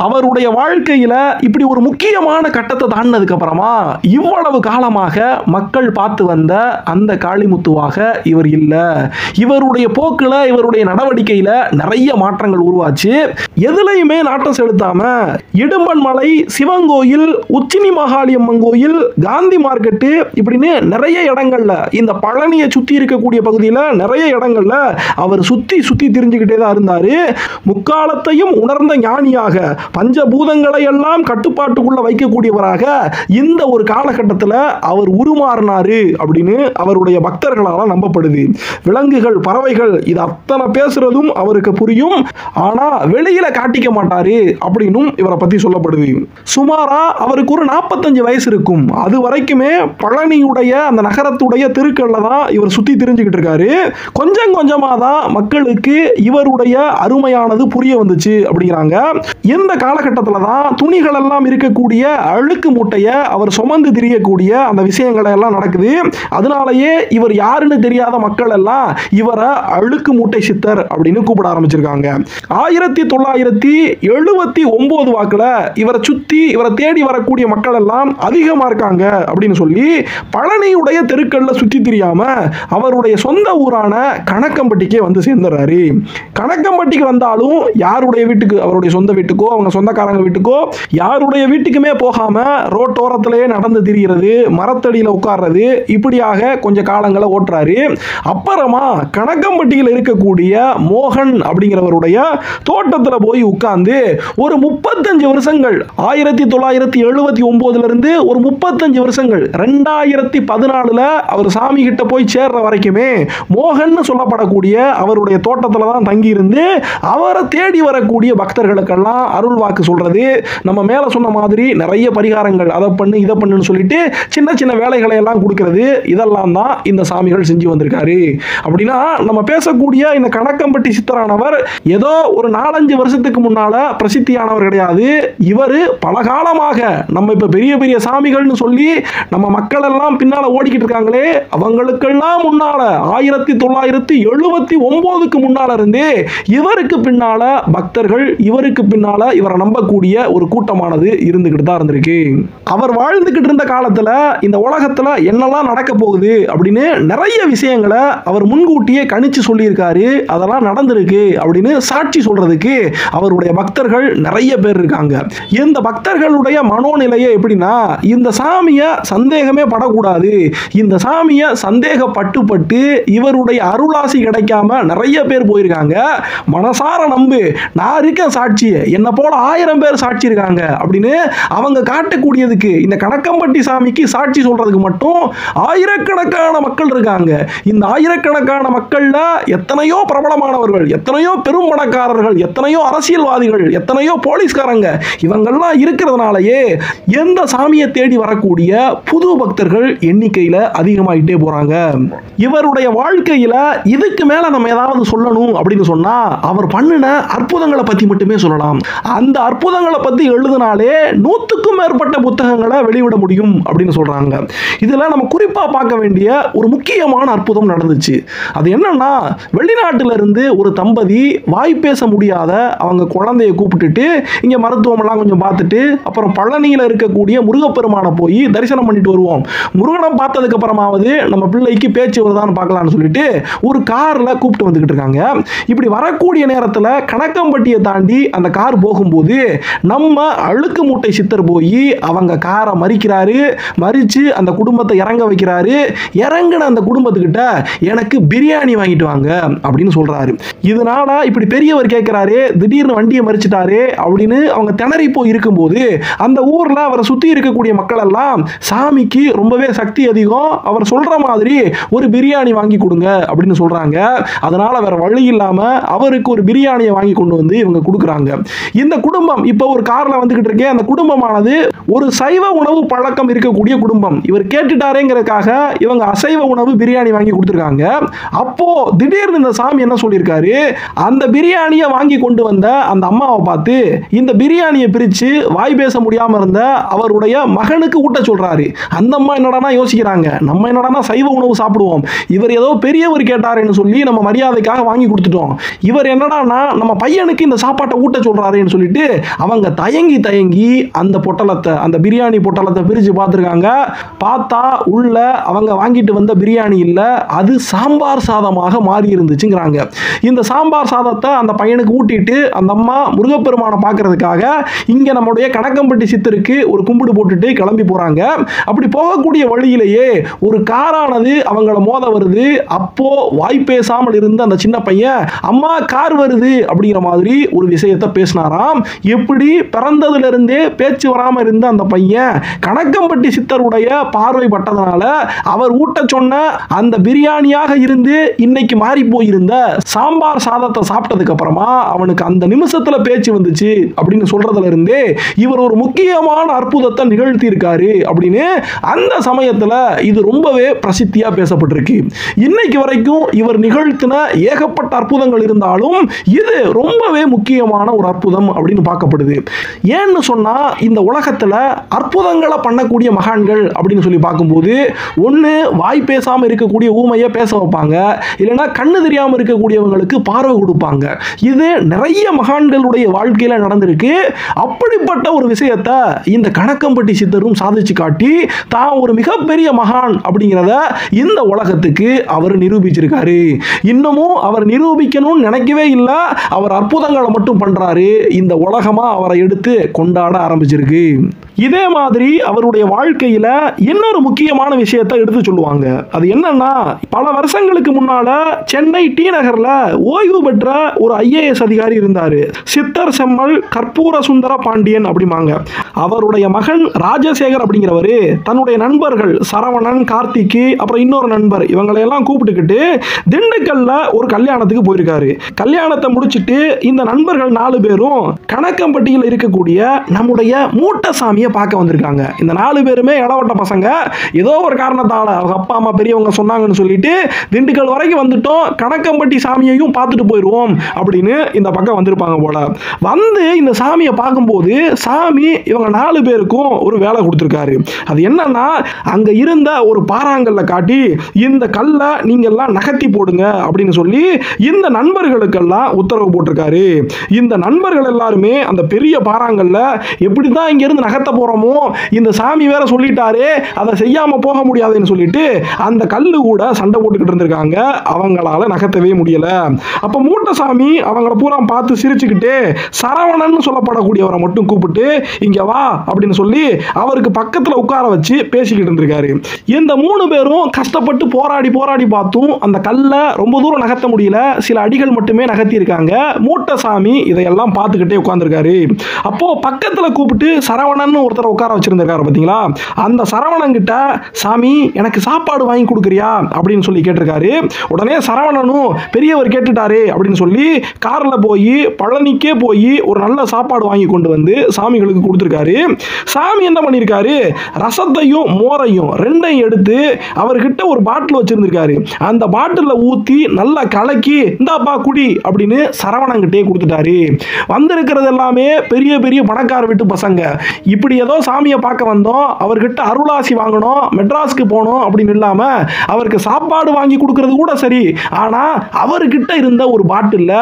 அவருடைய வாழ்க்கையில இப்படி ஒரு முக்கியமான கட்டத்தை தாண்டினதுக்கு அப்புறமா இவ்வளவு காலமாக மக்கள் பார்த்து வந்த அந்த காளிமுத்துவாக இவர் இல்ல. இவருடைய போக்குல, இவருடைய நடவடிக்கையில நிறைய மாற்றங்கள் உருவாச்சு. எதுலையுமே நாட்டம் செலுத்தாம இடும்பன்மலை, சிவங்கோயில், உச்சினி மகாளியம்மன் கோயில், காந்தி மார்க்கெட்டு இப்படின்னு நிறைய இடங்கள்ல, இந்த பழனியை சுத்தி இருக்கக்கூடிய பகுதியில் நிறைய இடங்கள்ல அவர் சுத்தி சுத்தி திரிஞ்சுக்கிட்டே தான் இருந்தாரு. முக்காலத்தையும் உணர்ந்த ஞானியாக, பஞ்சபூதங்களை எல்லாம் கட்டுப்பாட்டுக்குள்ள வைக்கக்கூடியவராக இந்த ஒரு காலகட்டத்தில் அவர் உருமாறினாரு அப்படின்னு அவருடைய பக்தர்களால் நம்பப்படுது. விலங்குகள், பறவைகள் இது அத்தனை பேசுறதும் அவருக்கு புரியும். ஆனா வெளியில காட்டிக்க மாட்டாரு அப்படின்னும் இவரை பத்தி சொல்லப்படுது. சுமாரா அவருக்கு ஒரு 45 வயசு இருக்கும். அது வரைக்குமே பழனியுடைய அந்த நகரத்துடைய தெருக்கள்ல தான் இவர் சுத்தி திரிஞ்சுக்கிட்டு இருக்காரு. கொஞ்சம் கொஞ்சமா தான் மக்களுக்கு இவருடைய அருமையானது புரிய வந்துச்சு அப்படிங்கிறாங்க. இந்த காலகட்டத்தில் தான் துணிகள் எல்லாம் இருக்கக்கூடிய அழுக்கு மூட்டையை அவர் சுமந்து திரியக்கூடிய அந்த விஷயங்களை எல்லாம் நடக்குது. அதனாலேயே இவர் யாருன்னு தெரியாத மக்கள் எல்லாம் இவரை அழுக்கு மூட்டை சித்தர் அப்படின்னு கூப்பிட ஆரம்பிச்சிருக்காங்க. 1979 வாக்குல இவரை சுத்தி, இவரை தேடி வரக்கூடிய மக்கள் எல்லாம் அதிகமா இருக்காங்க அப்படின்னு சொல்லி பழனியுடைய தெருக்கள்ல சுத்தி திரியாம அவருடைய சொந்த ஊரான கணக்கம்பட்டிக்கே வந்து சேர்ந்துறாரு. கணக்கம்பட்டிக்கு வந்தாலும் யாருடைய வீட்டுக்கு, அவருடைய சொந்த வீட்டுக்கோ, அவங்க சொந்தக்காரங்க வீட்டுக்கோ, யாருடைய வீட்டுக்குமே போகாம ரோட்டோரத்திலேயே நடந்து திரிகிறது, மரத்தடியில் உட்கார்றது, இப்படியாக கொஞ்ச காலங்களை ஓட்டுறாரு. அப்புறமா கணக்கம்பட்டியில் இருக்கக்கூடிய மோகன் அப்படிங்கிறவருடைய தோட்டத்தில் போய் உட்கார்ந்து ஒரு 35 வருஷங்கள், 1979 இருந்து ஒரு 35 வருஷங்கள், 2014 அவர் சாமி கிட்ட போய் சேர்ற வரைக்குமே மோகன் சொல்லப்படக்கூடிய அவருடைய தோட்டத்தில் தான் தங்கி இருந்து அவரை தேடி வரக்கூடிய பக்தர்களுக்கெல்லாம் அருள் வாக்கு சொல்றது, நம்ம மேல சொன்ன மாதிரி நிறைய பரிகாரங்கள், அதை பண்ணு இதை பண்ணுன்னு சொல்லிட்டு சின்ன சின்ன வேலைகளை எல்லாம் கொடுக்கிறது, இதெல்லாம் தான் இந்த சாமிகள் செஞ்சு வந்திருக்காரு. அப்படின்னா நம்ம பேசக்கூடிய இந்த கணக்கம்பட்டி சித்தரானவர் ஏதோ ஒரு 4-5 வருஷத்துக்கு முன்னால பிரசித்தியானவர் கிடையாது. இவர் பல காலமாக நம்ம இப்ப பெரிய பெரிய சாமிகள்னு சொல்லி நம்ம மக்கள் எல்லாம் பின்னால ஓடிக்கிட்டு இருக்காங்களே, அவங்களுக்கெல்லாம் முன்னால 1979க்கு முன்னால இருந்தே இவருக்கு பின்னால பக்தர்கள், இவருக்கு பின்னால இவரை நம்பக்கூடிய ஒரு கூட்டமானது இருந்துகிட்டு தான் இருந்திருக்கு. அவர் வாழ்ந்துகிட்டு இருந்த காலத்துல இந்த உலகத்துல என்னெல்லாம் நடக்க போகுது அப்படின்னு நிறைய விஷயங்களை அவர் முன்கூட்டியே கணிச்சு சொல்லியிருக்காரு. அதெல்லாம் நடந்திருக்கு அப்படின்னு சாட்சி சொல்றதுக்கு அவருடைய பக்தர்கள் நிறைய பேர் இருக்காங்க. இந்த பக்தர்களுடைய மனோநிலையை எப்படின்னா, இந்த சாமியை சந்தேகமே படக்கூடாது, இந்த சாமியை சந்தேகப்பட்டு இவருடைய அருளாசி கிடைக்காம நிறைய பேர் போயிருக்காங்க. மனசார நம்பு, நான் இருக்க சாட்சி, என்ன போல 1000 பேர் சாட்சி இருக்காங்க அப்படின்னு அவங்க காட்டக்கூடியதுக்கு, இந்த கணக்கம்பட்டி சாமிக்கு சாட்சி சொல்றதுக்கு மட்டும் ஆயிரக்கணக்கான மக்கள் இருக்காங்க. இந்த ஆயிரக்கணக்கான மக்கள்ல எத்தனையோ பிரபலமானவர்கள், எத்தனையோ பெரும் பணக்காரர்கள், எத்தனையோ அரசியல்வாதிகள், எத்தனையோ போலீஸ்காரங்க, இவங்கெல்லாம் இருக்கிறதுனாலயே எந்த சாமியை தேடி வரக்கூடிய புது பக்தர்கள் எண்ணிக்கையில அதிகமாயிட்டே போறாங்க. இவருடைய வாழ்க்கையில இதுக்கு மேல நம்ம ஏதாவது சொல்லணும் அப்படின்னு சொன்னா அவர் பண்ணின அற்புதங்களை பத்தி மட்டுமே சொல்லலாம். அந்த அற்புதங்களை பத்தி எழுதினாலே 100க்கும் மேற்பட்ட புத்தகங்களை வெளியிட முடியும் அப்படின்னு சொல்றாங்க. இதுல நம்ம குறிப்பா பார்க்க வேண்டிய ஒரு முக்கியமான அற்புதம் நடந்துச்சு. அது என்னன்னா, வெளிநாட்டில இருந்து ஒரு தம்பதி வாய் பேச முடியாத அவங்க குழந்தைய கூப்பிட்டுட்டு இங்க மருத்துவம் எல்லாம் கொஞ்சம் பார்த்துட்டு அப்புறம் பழனியில இருக்கக்கூடிய முருகப்பெருமானை போய் தரிசனம் பண்ணிட்டு வருவோம், முருகனை பார்த்ததுக்கு அப்புறமாவது நம்ம பிள்ளைக்கு பேச்சு வருதான்னு பார்க்கலாம்னு சொல்லிட்டு ஒரு கார்ல கூப்பிட்டு வந்துகிட்டு இருக்காங்க. இப்படி வரக்கூடிய நேரத்தில் கணக்கம்பட்டியை தாண்டி அந்த கார் போகும்போது நம்ம அழுக்கு மூட்டை சித்தர் போய் அவங்க காரை மறிக்கிறாரு. மறிச்சு அந்த குடும்பத்தை இறங்க வைக்கிறாரு. இறங்கின அந்த குடும்பத்துக்கிட்ட எனக்கு பிரியாணி வாங்கிட்டு வாங்க அப்படின்னு சொல்றாரு. இதனால இப்படி பெரியவர் கேட்கிறாரு, திடீர்னு வண்டியை மறிச்சிட்டாரு அப்படின்னு அவங்க திணறி போய் இருக்கும்போது அந்த ஊர்ல அவரை சுத்தி இருக்கக்கூடிய மக்கள் எல்லாம் சாமிக்கு ரொம்பவே சக்தி அதிகம், அவர் சொல்ற மாதிரி ஒரு பிரியாணி வாங்கி கொடுங்க அப்படின்னு சொல்றாங்க. அதனால வேற வழி இல்லாம அவருக்கு ஒரு பிரியாணியை வாங்கி கொண்டு வந்து இவங்க கொடுக்குறாங்க. இந்த குடும்பம் இப்போ ஒரு கார்ல வந்துகிட்டு இருக்கே, அந்த குடும்பமானது ஒரு சைவ உணவு பழக்கம் இருக்கக்கூடிய குடும்பம். இவர் கேட்டுட்டாரேங்கிறதுக்காக இவங்க அசைவ உணவு பிரியாணி வாங்கி கொடுத்துருக்காங்க. அப்போ திடீர்னு இந்த சாமி என்ன சொல்லியிருக்காரு, அந்த பிரியாணியை வாங்கி கொண்டு வந்த அந்த அம்மாவை பார்த்து இந்த பிரியாணியை பிரித்து வாய் பேச முடியாமல் இருந்த அவருடைய மகனுக்கு ஊட்ட சொல்கிறாரு. அந்த அம்மா என்னடானா யோசிக்கிறாங்க, நம்ம என்னடானா சைவ உணவு சாப்பிடுவோம், இவர் ஏதோ பெரியவர் கேட்டாருன்னு சொல்லி நம்ம மரியாதைக்காக வாங்கி கொடுத்துட்டோம், இவர் என்னடானா நம்ம பையனுக்கு இந்த சாப்பாட்டை ஊட்ட சொல்கிறாருன்னு சொல்லிட்டு அவங்க தயங்கி தயங்கி அந்த பொட்டலத்தை, அந்த பிரியாணி பொட்டலத்தை பிரித்து பார்த்துருக்காங்க. பார்த்தா உள்ள அவங்க வாங்கிட்டு வந்த பிரியாணி இல்லை, அது சாம்பார் சாதமாக மாறி இருந்துச்சுங்கிறாங்க. இந்த சாம்பார் சாதத்தை அந்த பையனுக்கு ஊட்டிட்டு அந்த அம்மா முருகப்பெருமானை பார்க்கறதுக்காக இங்கே நம்முடைய கணக்கம்பட்டி சித்தருக்கு ஒரு கும்பிடு போட்டுட்டு கிளம்பி போகிறாங்க. அப்படி போகக்கூடிய வழியிலேயே ஒரு காரானது அவங்கள மோத வருது. அப்போ வாய் பேசாமல் இருந்த அந்த சின்ன பையன் அம்மா கார் வருது அப்படிங்கிற மாதிரி ஒரு விஷயத்தை பேசினாராம். எப்படி பிறந்ததிலிருந்தே பேச்சு வராமல் இருந்த அந்த பையன் கணக்கம்பட்டி சித்தருடைய பார்வை பட்டதனால அவர் ஊட்ட சொன்ன அந்த பிரியாணியாக இருந்து இன்னைக்கு மாறி போயிருந்த சாம்பார் சாதத்தை சாப்பிட்டதுக்கு அப்புறமா அவனுக்கு அந்த நிமிஷத்துல பேச்சு வந்துச்சு அப்படின்னு சொல்றதுல இருந்தே இவர் ஒரு முக்கியமான அற்புதத்தை நிகழ்த்தி இருக்காரு அப்படின்னு அந்த சமயத்துல இது ரொம்பவே பிரசித்தியா பேசப்பட்டிருக்கு. இன்னைக்கு வரைக்கும் இவர் நிகழ்த்தின ஏகப்பட்ட அற்புதங்கள் இருந்தாலும் இது ரொம்பவே முக்கியமான ஒரு அற்புதம் அப்படின்னு பார்க்கப்படுது. ஏன்னு சொன்னா இந்த உலகத்துல அற்புதங்களை பண்ணக்கூடிய மகான்கள் அப்படின்னு சொல்லி பார்க்கும்போது ஒன்று வாய் பேசாமல் இருக்கக்கூடிய ஊமையை பேச வைப்பாங்க, இல்லைன்னா கண்ணு தெரியாமல் இருக்கக்கூடியவங்களுக்கு பார்வை கொடுப்பாங்க. இது நிறைய மகான்களுடைய வாழ்க்கையில் நடந்திருக்கு. அப்படிப்பட்ட ஒரு விஷயத்தை இந்த கணக்கம்பட்டி சித்தரும் சாதிச்சு காட்டி தான் ஒரு மிகப்பெரிய மகான் அப்படிங்கிறத இந்த உலகத்துக்கு அவர் நிரூபிச்சிருக்காரு. இன்னமும் அவர் நிரூபிக்கணும்னு நினைக்கவே இல்லை, அவர் அற்புதங்களை மட்டும் பண்றாரு. இந்த உலகமா அவரை எடுத்து கொண்டாட ஆரம்பிச்சிருக்கு. இதே மாதிரி அவருடைய வாழ்க்கையில இன்னொரு முக்கியமான விஷயத்தை எடுத்து சொல்லுவாங்க. அது என்னன்னா, பல வருஷங்களுக்கு முன்னால சென்னை டி நகர்ல ஓய்வு பெற்ற ஒரு IAS அதிகாரி இருந்தாரு. சித்தர் செம்மல் கற்பூர சுந்தர பாண்டியன் அப்படிமாங்க. அவருடைய மகன் ராஜசேகர் அப்படிங்கிறவரு தன்னுடைய நண்பர்கள் சரவணன், கார்த்திக்கு, அப்புறம் இன்னொரு நண்பர் இவங்களையெல்லாம் கூப்பிட்டுக்கிட்டு திண்டுக்கல்ல ஒரு கல்யாணத்துக்கு போயிருக்காரு. கல்யாணத்தை முடிச்சிட்டு இந்த நண்பர்கள் 4 பேரும் கணக்கம்பட்டியில் இருக்கக்கூடிய நம்முடைய மூட்டசாமி பார்க்க வந்திருக்காங்க. இந்த 4 பேருமே இளவட்ட பசங்க. ஏதோ ஒரு காரணத்தால அவங்க அப்பா அம்மா பெரியவங்க சொன்னாங்கன்னு சொல்லிட்டு திண்டுக்கல் வரைக்கும் வந்துட்டோம், கணக்கம்பட்டி சாமியையும் பார்த்துட்டு போயிடுவோம் அப்படின்னு இந்த பக்கம் வந்திருப்பாங்க போல. வந்து இந்த சாமியை பார்க்கும்போது சாமி இவங்க 4 பேருக்கும் ஒரு வேலை கொடுத்துருக்காரு. அது என்னன்னா, அங்க இருந்த ஒரு பாறாங்கல்ல காட்டி இந்த கல்லை நீங்க எல்லாம் நகர்த்தி போடுங்க அப்படின்னு சொல்லி இந்த நண்பர்களுக்கெல்லாம் உத்தரவு போட்டிருக்காரு. இந்த நண்பர்கள் எல்லாருமே அந்த பெரிய பாறாங்கல்ல எப்படிதான் இங்க இருந்து நகர்த்த போறோமோ, இந்த சாமி வேற சொல்லிட்டாரு அதை செய்யாம போக முடியாதுன்னு சொல்லிட்டு அந்த கல்லு கூட சண்டை போட்டுக்கிட்டு இருந்திருக்காங்க. அவங்களால நகர்த்தவே முடியல. அப்ப மூட்டசாமி அவங்கள பூரா பார்த்து சிரிச்சுக்கிட்டு சரவணன் சொல்லப்படக்கூடியவரை மட்டும் கூப்பிட்டு இங்க வா அப்படின்னு சொல்லி அவருக்கு பக்கத்துல உட்கார வச்சு பேசிக்கிட்டு இருந்திருக்காரு. இந்த 3 பேரும் கஷ்டப்பட்டு போராடி போராடி பார்த்தும் அந்த கல்லை ரொம்ப தூரம் நகர்த்த முடியல, சில அடிகள் மட்டுமே நகர்த்தி இருக்காங்க. மூட்டசாமி இதையெல்லாம் பார்த்துக்கிட்டே உட்கார்ந்துருக்காரு. அப்போ பக்கத்துல கூப்பிட்டு சரவணன் ஒருத்தர் உட்கார வச்சிருந்திருக்காரு பாத்தீங்களா, அந்த சரவணன் கிட்ட சாமி எனக்கு சாப்பாடு வாங்கி கொடுக்குறியா அப்படின்னு சொல்லி கேட்டிருக்காரு. உடனே சரவணனும் பெரியவர் கேட்டுட்டாரு அப்படின்னு சொல்லி கார்ல போய் பழனிக்கே போய் ஒரு நல்ல சாப்பாடு வாங்கி கொண்டு வந்து சாமிகளுக்கு கொடுத்துருக்காரு. சாமி என்ன பண்ணியிருக்காரு, ரசத்தையும் மோரையும் 2ஐயும் எடுத்து அவர்கிட்ட ஒரு பாட்டில் வச்சிருந்திருக்காரு. அந்த பாட்டில் ஊற்றி நல்லா கலக்கி இந்தாப்பா குடி அப்படின்னு சரவணங்கிட்டே கொடுத்துட்டாரு. வந்திருக்கிறது எல்லாமே பெரிய பெரிய பணக்கார வீட்டு பசங்க. இப்படி ஏதோ சாமியை பார்க்க வந்தோம், அவர்கிட்ட அருளாசி வாங்கணும், மெட்ராஸ்க்கு போனோம் அப்படின்னு இல்லாம அவருக்கு சாப்பாடு வாங்கி கொடுக்கிறது கூட சரி, ஆனா அவர்கிட்ட இருந்த ஒரு பாட்டில்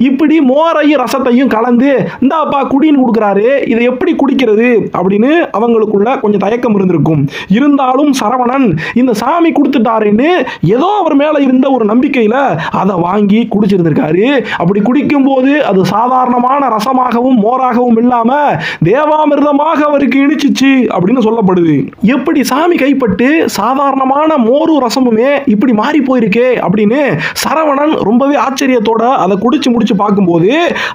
இப்படி மோரையும் ரசத்தையும் கலந்து இந்தாப்பா குடின்னு கொடுக்குறாரு, இதை எப்படி குடிக்கிறது அப்படின்னு அவங்களுக்குள்ள கொஞ்சம் தயக்கம் இருந்திருக்கும். இருந்தாலும் சரவணன் இந்த சாமி கொடுத்துட்டாருன்னு ஏதோ அவர் மேல இருந்த ஒரு நம்பிக்கையில அதை வாங்கி குடிச்சிருந்திருக்காரு. அப்படி குடிக்கும் போது அது சாதாரணமான ரசமாகவும் மோராகவும் இல்லாம தேவாமிர்தமாக அவருக்கு இனிச்சிச்சு அப்படின்னு சொல்லப்படுது. எப்படி சாமி கைப்பட்டு சாதாரணமான மோரு ரசமுமே இப்படி மாறி போயிருக்கே அப்படின்னு சரவணன் ரொம்பவே ஆச்சரியத்தோட அதை குடிச்சு முடிச்சு பார்க்கும்போது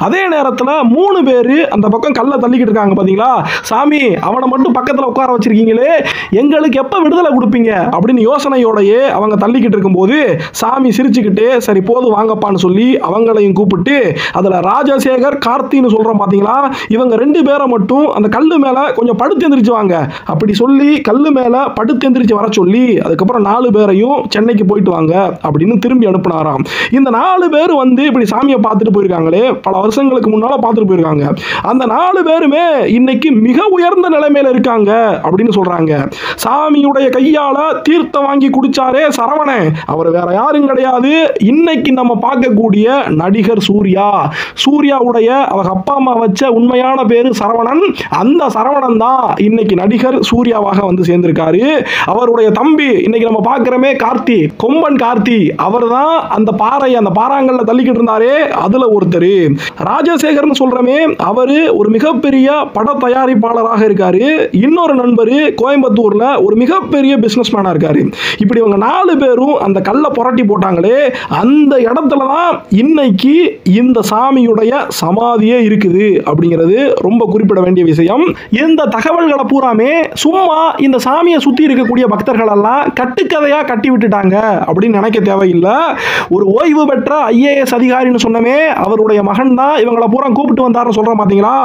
அதே நேரத்தில் 3 பேர் அந்த பக்கம் கல்லை தள்ளிக்கிட்டு இருக்காங்க பாத்தீங்களா, சாமி அவனை மட்டும் பக்கத்தில் உட்கார வச்சிருக்கீங்களே, எங்களுக்கு எப்ப விடுதலை கொடுப்பீங்க அப்படின்னு யோசனையோடையே அவங்க தள்ளிக்கிட்டு இருக்கும்போது சாமி சிரிச்சுக்கிட்டே சரி போது வாங்கப்பான்னு சொல்லி அவங்களையும் கூப்பிட்டு அதுல ராஜசேகர் கார்த்தின்னு சொல்றோம் பாத்தீங்களா, இவங்க 2 பேரை மட்டும் அந்த கல்லு மேல கொஞ்சம் படுத்து எந்திரிச்சு வாங்க அப்படி சொல்லி கல்லு மேல படுத்து எந்திரிச்சு வர சொல்லி அதுக்கப்புறம் 4 பேரையும் சென்னைக்கு போயிட்டு வாங்க அப்படின்னு திரும்பி அனுப்புனாராம். இந்த 4 பேர் வந்து இப்படி சாமியை பார்த்துட்டு போயிருக்காங்களே, பல வருஷங்களுக்கு முன்னால பார்த்துட்டு போயிருக்காங்க. அந்த 4 பேருமே இன்னைக்கு மிக உயர்ந்த நிலைமையில இருக்காங்க அப்படின்னு சொல்றாங்க. சாமியுடைய கையால தீர்த்தம் வாங்கி குடிச்சாரே சரவணன், அவர் வேற யாரும் கிடையாது, இன்னைக்கு நம்ம பார்க்கக்கூடிய நடிகர் சூர்யா. சூர்யாவுடைய அவங்க அப்பா அம்மா வச்ச உண்மையான பேரு சரவணன். அந்த சரவணன் தான் இன்னைக்கு நடிகர் சூர்யாவாக வந்து சேர்ந்திருக்காரு. அவருடைய தம்பி இன்னைக்கு நம்ம பார்க்கிறோமே கார்த்தி, கொம்பன் கார்த்தி, அவர் தான் அந்த பாறாங்கல்ல தள்ளிக்கிட்டு இருந்தாரே அதுல ஒருத்தர். ராஜசேகர்னு சொல்றமே அவரு ஒரு மிகப்பெரிய பட தயாரிப்பாளராக இருக்காரு. இன்னொரு நண்பர் கோயம்புத்தூர்ல ஒரு மிகப்பெரிய பிசினஸ் மேனா இருக்காரு. இப்படி இவங்க 4 பேரும் அந்த கல்லை புரட்டி போட்டாங்களே, அந்த இடத்துல தான் இன்னைக்கு இந்த சாமியுடைய சமாதியே இருக்குது அப்படிங்கிறது ரொம்ப குறிப்பிட வேண்டிய விஷயம். இந்த தகவல்களை பூராமே சும்மா இந்த சாமியை சுத்தி இருக்கக்கூடிய பக்தர்கள் எல்லாம் கட்டுக்கதையா கட்டி விட்டுட்டாங்க அப்படின்னு நினைக்க தேவையில்லை. ஒரு ஓய்வு பெற்ற ஐஏஎஸ் அதிகாரின்னு சொன்னமே, அவருடைய மகன் தான் இவங்களை பூரா கூப்பிட்டு வந்தார்னு சொல்றோம் பாத்தீங்களா,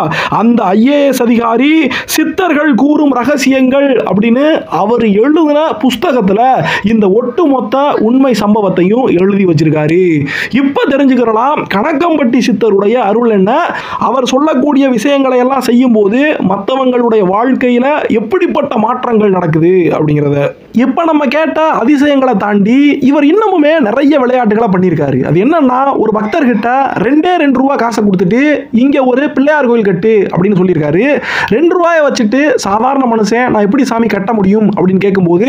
அந்த ஐஏஎஸ் அதிகாரி சித்தர்கள் கூறும் ரகசியங்கள் அப்படின்னு அவர் எழுதின புஸ்தகத்துல இந்த ஒட்டுமொத்த உண்மை சம்பவத்தையும் எழுதி வச்சிருக்காரு. இப்ப தெரிஞ்சுக்கலாம் கணக்கம்பட்டி சித்தருடைய அருள் என்ன, அவர் சொல்லக்கூடிய விஷயங்களை எல்லாம் செய்யும் போது மற்றவங்களுடைய வாழ்க்கையில எப்படிப்பட்ட மாற்றங்கள் நடக்குது அப்படிங்கிறத. இப்ப நம்ம கேட்ட அதிசயங்களை தாண்டி இவர் இன்னமுமே நிறைய விளையாட்டுகளை பண்ணியிருக்காரு. அது என்னன்னா, ஒரு பக்தர்கிட்ட 2 ரூபா காசை கொடுத்துட்டு இங்க ஒரு பிள்ளையார் கோயில் கட்டு அப்படின்னு சொல்லியிருக்காரு. 2 ரூபாயை வச்சுட்டு சாதாரண மனுஷன் நான் எப்படி சாமி கட்ட முடியும் அப்படின்னு கேட்கும்போது,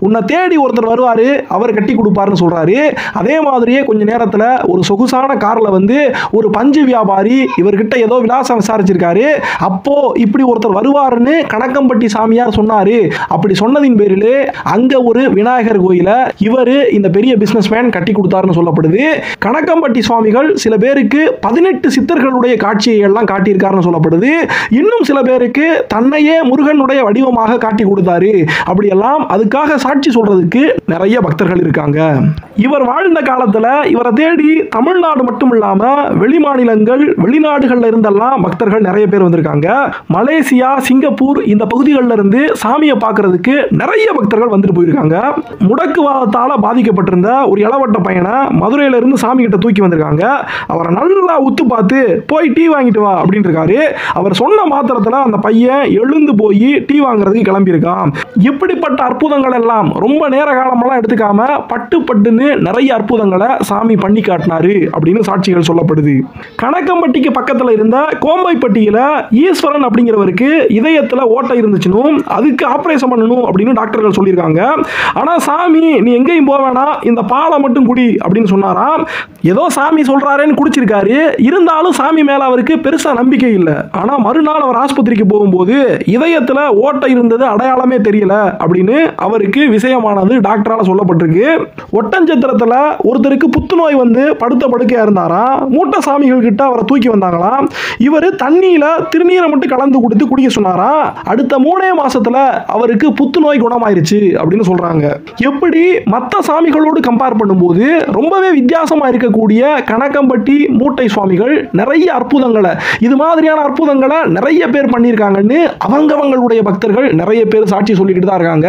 உன்னை தேடி ஒருத்தர் வருவாரு அவர் கட்டி கொடுப்பாருன்னு சொல்றாரு. அதே மாதிரியே கொஞ்ச நேரத்தில் ஒரு சொகுசான கார்ல வந்து ஒரு பஞ்சு வியாபாரி இவர்கிட்ட ஏதோ விலாசம் விசாரிச்சிருக்காரு. அப்போ இப்படி ஒருத்தர் வருவாருன்னு கணக்கம்பட்டி சாமியார் சொன்னாரு. அப்படி சொன்னதின் பேரில் அங்க ஒரு விநாயகர் கோயில இவரு இந்த பெரிய பிசினஸ்மேன் கட்டி கொடுத்தாருன்னு சொல்லப்படுது. கணக்கம்பட்டி சுவாமிகள் சில பேருக்கு 18 சித்தர்களுடைய காட்சியை எல்லாம் காட்டியிருக்காருன்னு சொல்லப்படுது. இன்னும் சில பேருக்கு தன்னையே முருகனுடைய வடிவமாக காட்டி கொடுத்தாரு. அப்படியெல்லாம் அதுக்காக சாட்சி சொல்றதுக்கு நிறைய பக்தர்கள் இருக்காங்க. இவர் வாழ்ந்த காலத்துல இவரை தேடி தமிழ்நாடு மட்டும் இல்லாம வெளி மாநிலங்கள் வெளிநாடுகள்ல இருந்தெல்லாம் பக்தர்கள் நிறைய பேர் வந்திருக்காங்க. மலேசியா, சிங்கப்பூர் இந்த பகுதிகளில் இருந்து சாமியை பார்க்கறதுக்கு நிறைய பக்தர்கள் வந்துட்டு போயிருக்காங்க. முடக்குவாதத்தால பாதிக்கப்பட்டிருந்த ஒரு இளவட்ட பையனை மதுரையில இருந்து சாமி கிட்ட தூக்கி வந்திருக்காங்க. அவரை நல்லா உத்து பார்த்து போய் டீ வாங்கிட்டு வா அப்படின்னு இருக்காரு. அவர் சொன்ன மாத்திரத்துல அந்த பையன் எழுந்து போய் டீ வாங்குறதுக்கு கிளம்பியிருக்கான். இப்படிப்பட்ட அற்புதங்கள் எல்லாம் ரொம்ப நேர காலமெல்லாம் எடுத்துக்காம பட்டுன்னு நிறைய அற்புதங்களை சாமி பண்ணி காட்டினாரு அப்படின்னு சாட்சிகள் சொல்லப்படுது. கணக்கம்பட்டிக்கு பக்கத்தில் இருந்த கோம்பைப்பட்டியில ஈஸ்வரன் அப்படிங்கிறவருக்கு இதயத்தில் ஓட்டை இருந்துச்சுன்னு அதுக்கு ஆபரேஷன் பண்ணணும் அப்படின்னு டாக்டர்கள் சொல்லியிருக்காங்க. ஆனா சாமி நீ எங்கேயும் போக வேணாம், இந்த பாலை மட்டும் குடி அப்படின்னு சொன்னாராம். ஏதோ சாமி சொல்றாருன்னு குடிச்சிருக்காரு. இருந்தாலும் சாமி மேல அவருக்கு பெருசா நம்பிக்கை இல்லை. ஆனா மறுநாள் அவர் ஆஸ்பத்திரிக்கு போகும்போது இதயத்தில் ஓட்டை இருந்தது அடையாளமே தெரியல அப்படின்னு அவருக்கு விஷயமானது டாக்டரால சொல்லப்பட்டிருக்கு. ஒட்டஞ்சத்திரத்தில் ஒருத்தருக்கு புத்துநோய் வந்து படுத்த படுக்கையா இருந்தாராம். மூட்டை சாமிகள் கிட்ட அவரை தூக்கி வந்தாங்களாம். இவர் தண்ணியில திருநீரை மட்டும் கலந்து கொடுத்து குடிக்க சொன்னாராம். அடுத்த 3 மாசத்துல அவருக்கு புத்துநோய் குணமாயிருச்சு அப்படின்னு சொல்றாங்க. எப்படி மற்ற சாமிகளோடு கம்பேர் பண்ணும்போது ரொம்பவே வித்தியாசமா இருக்கக்கூடிய கணக்கம்பட்டி மூட்டை சுவாமிகள் நிறைய அற்புதங்களை, இது மாதிரியான அற்புதங்களை நிறைய பேர் பண்ணியிருக்காங்கன்னு அவங்களுடைய பக்தர்கள் நிறைய பேர் சாட்சி சொல்லிக்கிட்டு தான் இருக்காங்க.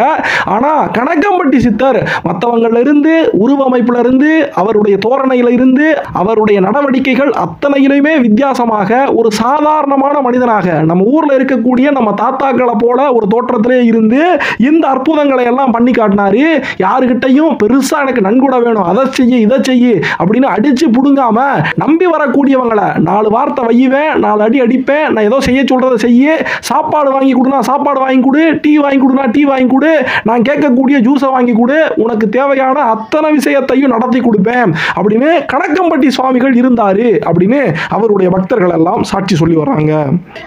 ஆனா கணக்கம்பட்டி சித்தர் மற்றவங்கள்ல இருந்து, உருவமைப்புல இருந்து, அவருடைய தோரணையில இருந்து, அவருடைய நடவடிக்கைகள் அத்தனையிலுமே வித்தியாசமாக ஒரு சாதாரணமான மனிதனாக நம்ம ஊர்ல இருக்கக்கூடிய நம்ம தாத்தாக்களை போல ஒரு தோற்றத்திலே இருந்து இந்த அற்புதங்களை எல்லாம் பண்ணி காட்டினாரு. யாருக்கிட்டையும் பெருசா எனக்கு நன்கொடை வேணும், அதை செய்ய இதை செய்ய அப்படின்னு அடிச்சு புடுங்காம நம்பி வரக்கூடியவங்களை 4 வார்த்தை வையுவேன், 4 அடி அடிப்பேன், நான் ஏதோ செய்ய சொல்றதை செய்ய, சாப்பாடு வாங்கி கொடுனா சாப்பாடு வாங்கி கொடு, டீ வாங்கி கொடுனா டீ வாங்கி கொடு, நான் கேட்கக்கூடிய ஜூஸை வாங்கி கொடு, உனக்கு தேவையான அத்தனை விஷயத்தையும் நடத்தி கொடுப்பேன் அப்படின்னு கணக்கம்பட்டி சுவாமிகள் இருந்தாரு அப்படின்னு அவருடைய பக்தர்கள் எல்லாம் சாட்சி சொல்லி வர்றாங்க.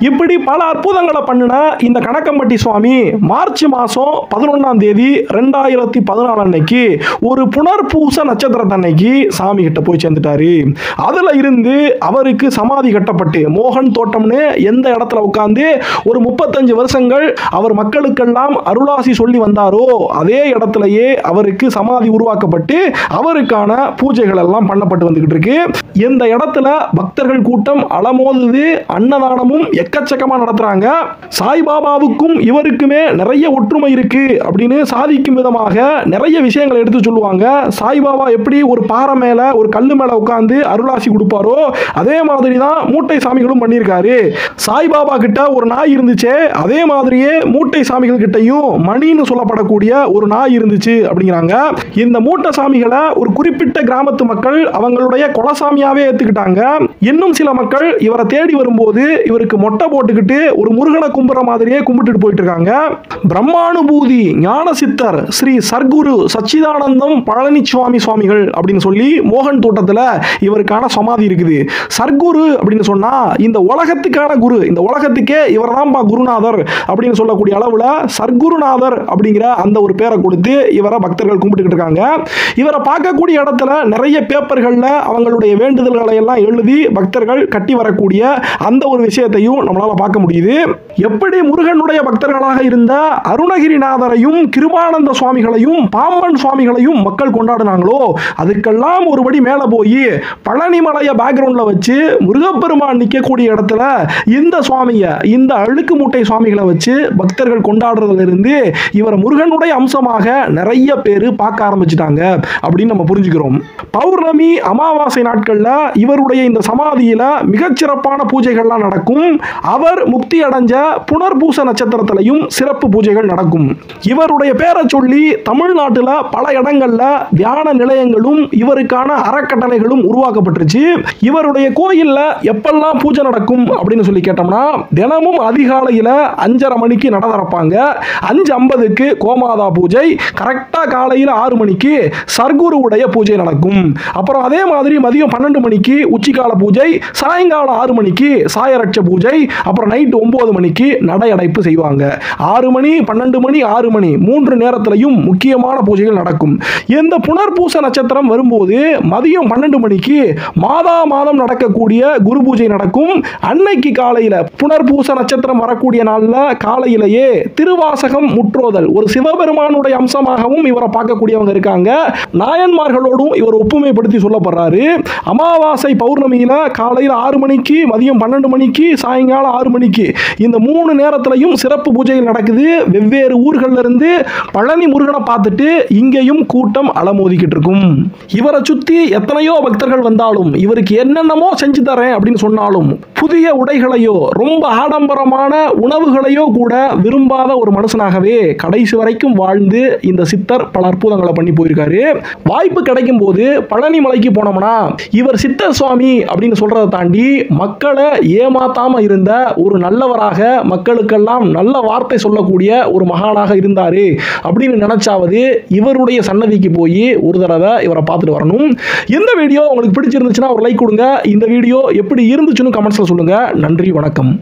இப்படி பல அற்புதங்களை பண்ணின இந்த கணக்கம்பட்டி சுவாமி மார்ச் மாசம் 11ஆம் தேதி 2014 அன்னைக்கு ஒரு புனர்பூச நட்சத்திரத்தன்னைக்கு சாமி கிட்ட போய் சேர்ந்துட்டாரு. அதுல இருந்து அவருக்கு சமாதி கட்டப்பட்டு மோகன் தோட்டம்னு எந்த இடத்துல உட்கார்ந்து ஒரு 35 வருஷங்கள் அவர் மக்களுக்கெல்லாம் அருளாசி சொல்லி வந்தாரோ அதே இடத்திலேயே அவருக்கு சமாதி உருவாக்கப்பட்டு அவருக்கான பூஜைகள் எல்லாம் பண்ணப்பட்டு வந்துகிட்டு இருக்கு. இந்த இடத்துல பக்தர்கள் கூட்டம் அலமோதுது, அன்னதானமும் எக்கச்சக்கமா நடத்துறாங்க. சாய்பாபாவுக்கும் இவருக்குமே நிறைய ஒற்றுமை இருக்கு அப்படின்னு சாதிக்கும் விதமாக நிறைய விஷயங்களை எடுத்து சொல்லுவாங்க. சாய்பாபா எப்படி ஒரு பாறை மேல ஒரு கல்லு மேல உட்கார்ந்து அருளாசி கொடுப்பாரோ அதே மாதிரி தான் மூட்டை சாமிகளும் பண்ணியிருக்காரு. சாய்பாபா கிட்ட ஒரு நாய் இருந்துச்சு, அதே மாதிரியே மூட்டை சாமிகள் கிட்டையும் மணின்னு சொல்லப்படக்கூடிய ஒரு நாய் இருந்துச்சு அப்படிங்கிறாங்க. இந்த மூட்டை சாமிகளை ஒரு குறிப்பிட்ட கிராமத்து மக்கள் அவங்களுடைய குலசாமியாவே ஏத்துக்கிட்டாங்க. இன்னும் சில மக்கள் இவரை தேடி வரும்போது இவருக்கு மொட்டை போட்டுக்கிட்டு ஒரு முருகனை கும்புற மாதிரியே கும்பிட்டுட்டு போயிட்டு இருக்காங்க. பிரம்மானுபூதி ஞான சித்தர் ஸ்ரீ சர்க்குரு சச்சிதானந்தம் பழனிசுவாமி சுவாமிகள் அப்படின்னு சொல்லி மோகன் தோட்டத்தில் இவருக்கான சமாதி இருக்குது. சர்க்குரு அப்படின்னு சொன்னா இந்த உலகத்துக்கான குரு, இந்த உலகத்துக்கே இவர் தான் குருநாதர் அப்படின்னு சொல்லக்கூடிய அளவுல சர்க்குருநாதர் அப்படிங்கிற அந்த ஒரு பேரை கொடுத்து இவரை பக்தர்கள் கும்பிட்டுக்கிட்டு இருக்காங்க. இவரை பார்க்கக்கூடிய இடத்துல நிறைய பேப்பர்கள்ல அவங்களுடைய வேண்டுதல்களை எல்லாம் எழுதி பக்தர்கள் கட்டி வரக்கூடிய அந்த ஒரு விஷயத்தையும் நம்மளால பார்க்க முடியுது. எப்படி முருகனுடைய பக்தர்களாக இருந்த அருணகிரிநாதரையும் கிருபானந்த சுவாமிகளையும் பாம்பன் சுவாமிகளையும் மக்கள் கொண்டாடினாங்களோ அதுக்கெல்லாம் ஒருபடி மேல போய் பழனிமலையை பேக்ரவுண்ட்ல வச்சு முருகப்பெருமான் நிற்கக்கூடிய இடத்துல இந்த சுவாமியை, இந்த அழுக்கு மூட்டை சுவாமிகளை வச்சு பக்தர்கள் கொண்டாடுறதுல இருந்து இவர் முருகனுடைய அம்சமாக நிறைய பேர் பார்க்க ஆரம்பிச்சிட்டாங்க அப்படின்னு நம்ம புரிஞ்சுக்கிறோம். பௌர்ணமி அமாவாசை நாட்கள்ல இவருடைய இந்த சமாதியில மிகச்சிறப்பான பூஜைகள்லாம் நடக்கும். அவர் முக்தி அடைஞ்ச புனர்பூச நட்சத்திரத்திலையும் சிறப்பு பூஜைகள் நடக்கும். இவருடைய பேரை சொல்லி தமிழ்நாட்டில் பல இடங்கள்ல தியான நிலையங்களும் இவருக்கான அறக்கட்டளைகளும் உருவாக்கப்பட்டுருச்சு. இவருடைய கோயில்ல எப்பெல்லாம் பூஜை நடக்கும் அப்படின்னு சொல்லி கேட்டோம்னா தினமும் அதிகாலையில் 5:30 மணிக்கு நட திறப்பாங்க. 5:50க்கு கோமாதா பூஜை, கரெக்டா காலையில் 6 மணிக்கு சர்க்குருவுடைய பூஜை நடக்கும். அப்புறம் அதே மாதிரி மதியம் 12 மணிக்கு உச்சிக்கால பூஜை, சாயங்காலம் 6 மணிக்கு சாயரட்ச பூஜை, அப்புறம் நைட் 9 மணிக்கு நடை அடைப்பு செய்வாங்க. 6 மணி 12 மணி 6 மணி 3 நேரத்திலையும் முக்கியமான பூஜைகள் நடக்கும். இந்த புனர்பூச நட்சத்திரம் வரும்போது மதியம் 12 மணிக்கு மாதா மாதம் நடக்கக்கூடிய குரு பூஜை நடக்கும். அன்னைக்கு காலையில் புனர்பூச நட்சத்திரம் வரக்கூடிய நாளில் காலையிலேயே திருவாசகம் முற்றோதல், ஒரு சிவபெருமானுடைய அம்சமாகவும் இவரை பார்க்கக்கூடியவங்க இருக்காங்க. நாயன்மார்களோடும் இவர் ஒப்புமைப்படுத்தி சொல்லப்படுறாரு. அமாவாசை பௌர்ணமியில காலையில் 6 மணிக்கு மதியம் 12 மணிக்கு சாயங்காலம் 6 மணிக்கு இந்த 3 நேரத்திலையும் சிறப்பு பூஜைகள் நடக்குது. வெவ்வேறு ஊர்கள்ல இருந்து பழனி முருகனை பார்த்துட்டு இங்கேயும் கூட்டம் அலமோதிக்கிட்டு இருக்கும். இவரை சுத்தி எத்தனையோ பக்தர்கள் வந்தாலும் இவருக்கு என்னென்னமோ செஞ்சு தரேன் அப்படின்னு சொன்னாலும் புதிய உடைகளையோ ரொம்ப ஆடம்பரமான உணவுகளையோ கூட விரும்பாத ஒரு மனுஷனாகவே கடைசி வரைக்கும் வாழ்ந்து இந்த சித்தர் பல அற்புதங்களை பண்ணி போயிருக்காரு. வாய்ப்பு கிடைக்கும் போது பழனி மலைக்கு போனோம்னா இவர் சித்தர் சுவாமி அப்படின்னு சொல்றதை தாண்டி மக்களை ஏமாத்தாம இருந்த ஒரு நல்லவராக, மக்களுக்கெல்லாம் நல்ல வார்த்தை சொல்லக்கூடிய ஒரு மகானாக இருந்தாரு அப்படின்னு நினைச்சாவது இவருடைய சன்னதிக்கு போய் ஒரு தடவை இவரை பார்த்துட்டு வரணும். இந்த வீடியோ உங்களுக்கு பிடிச்சிருந்துச்சுன்னா ஒரு லைக் கொடுங்க. இந்த வீடியோ எப்படி இருந்துச்சுன்னு கமெண்ட்ஸ்ல சொல்லுங்க. நன்றி, வணக்கம்.